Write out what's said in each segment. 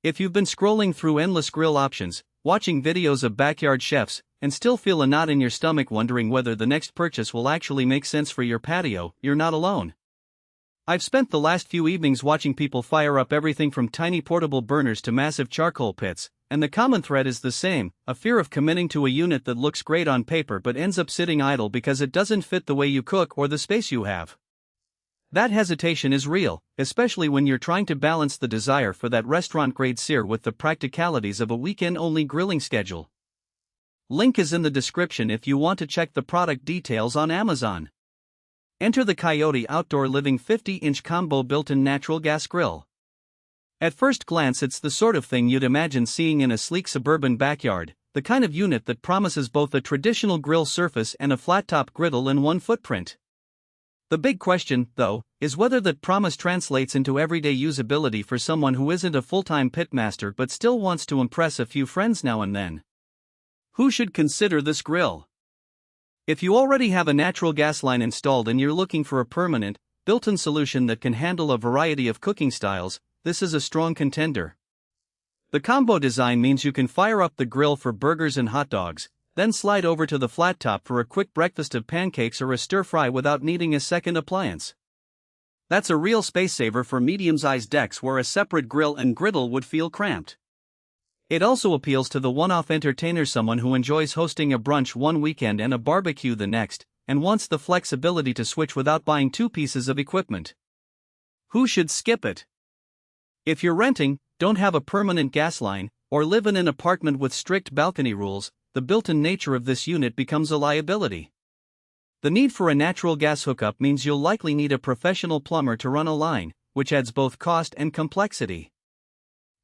If you've been scrolling through endless grill options, watching videos of backyard chefs, and still feel a knot in your stomach wondering whether the next purchase will actually make sense for your patio, you're not alone. I've spent the last few evenings watching people fire up everything from tiny portable burners to massive charcoal pits, and the common thread is the same: a fear of committing to a unit that looks great on paper but ends up sitting idle because it doesn't fit the way you cook or the space you have. That hesitation is real, especially when you're trying to balance the desire for that restaurant-grade sear with the practicalities of a weekend-only grilling schedule. Link is in the description if you want to check the product details on Amazon. Enter the COYOTE Outdoor Living 50-inch Combo Built-in Natural Gas Grill. At first glance, it's the sort of thing you'd imagine seeing in a sleek suburban backyard, the kind of unit that promises both a traditional grill surface and a flat-top griddle in one footprint. The big question, though, is whether that promise translates into everyday usability for someone who isn't a full-time pitmaster but still wants to impress a few friends now and then. Who should consider this grill? If you already have a natural gas line installed and you're looking for a permanent, built-in solution that can handle a variety of cooking styles, this is a strong contender. The combo design means you can fire up the grill for burgers and hot dogs, then slide over to the flat top for a quick breakfast of pancakes or a stir-fry without needing a second appliance. That's a real space saver for medium-sized decks where a separate grill and griddle would feel cramped. It also appeals to the one-off entertainer, someone who enjoys hosting a brunch one weekend and a barbecue the next, and wants the flexibility to switch without buying two pieces of equipment. Who should skip it? If you're renting, don't have a permanent gas line, or live in an apartment with strict balcony rules, the built-in nature of this unit becomes a liability. The need for a natural gas hookup means you'll likely need a professional plumber to run a line, which adds both cost and complexity.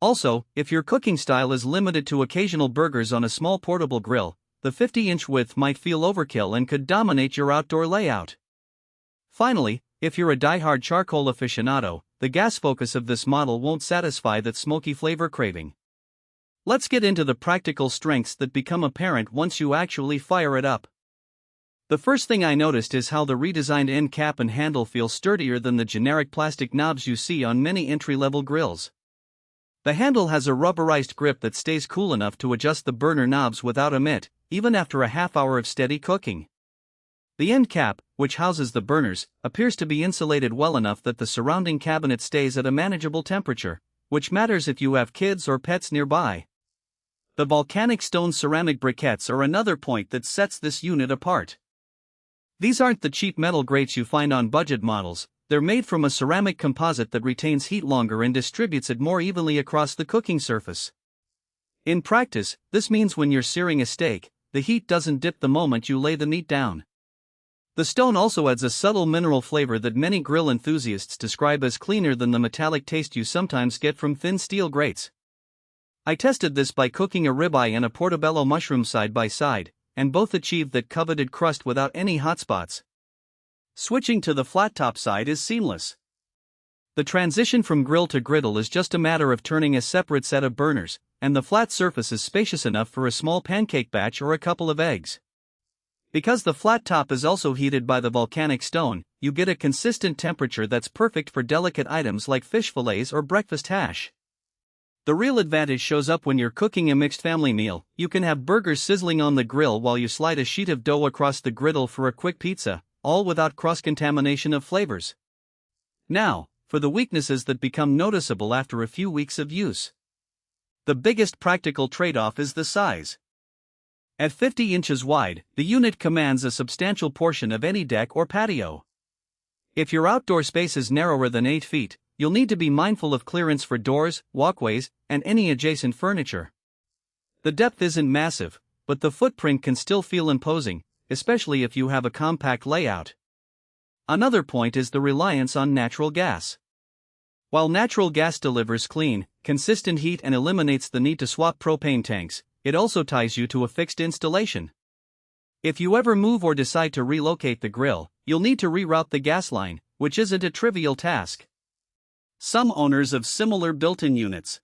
Also, if your cooking style is limited to occasional burgers on a small portable grill, the 50-inch width might feel overkill and could dominate your outdoor layout. Finally, if you're a die-hard charcoal aficionado, the gas focus of this model won't satisfy that smoky flavor craving. Let's get into the practical strengths that become apparent once you actually fire it up. The first thing I noticed is how the redesigned end cap and handle feel sturdier than the generic plastic knobs you see on many entry-level grills. The handle has a rubberized grip that stays cool enough to adjust the burner knobs without a mitt, even after a half hour of steady cooking. The end cap, which houses the burners, appears to be insulated well enough that the surrounding cabinet stays at a manageable temperature, which matters if you have kids or pets nearby. The volcanic stone ceramic briquettes are another point that sets this unit apart. These aren't the cheap metal grates you find on budget models, they're made from a ceramic composite that retains heat longer and distributes it more evenly across the cooking surface. In practice, this means when you're searing a steak, the heat doesn't dip the moment you lay the meat down. The stone also adds a subtle mineral flavor that many grill enthusiasts describe as cleaner than the metallic taste you sometimes get from thin steel grates. I tested this by cooking a ribeye and a portobello mushroom side by side, and both achieved that coveted crust without any hot spots. Switching to the flat top side is seamless. The transition from grill to griddle is just a matter of turning a separate set of burners, and the flat surface is spacious enough for a small pancake batch or a couple of eggs. Because the flat top is also heated by the volcanic stone, you get a consistent temperature that's perfect for delicate items like fish fillets or breakfast hash. The real advantage shows up when you're cooking a mixed family meal. You can have burgers sizzling on the grill while you slide a sheet of dough across the griddle for a quick pizza, all without cross-contamination of flavors. Now, for the weaknesses that become noticeable after a few weeks of use. The biggest practical trade-off is the size. At 50 inches wide, the unit commands a substantial portion of any deck or patio. If your outdoor space is narrower than 8 feet, you'll need to be mindful of clearance for doors, walkways, and any adjacent furniture. The depth isn't massive, but the footprint can still feel imposing, especially if you have a compact layout. Another point is the reliance on natural gas. While natural gas delivers clean, consistent heat and eliminates the need to swap propane tanks, it also ties you to a fixed installation. If you ever move or decide to relocate the grill, you'll need to reroute the gas line, which isn't a trivial task. Some owners of similar built-in units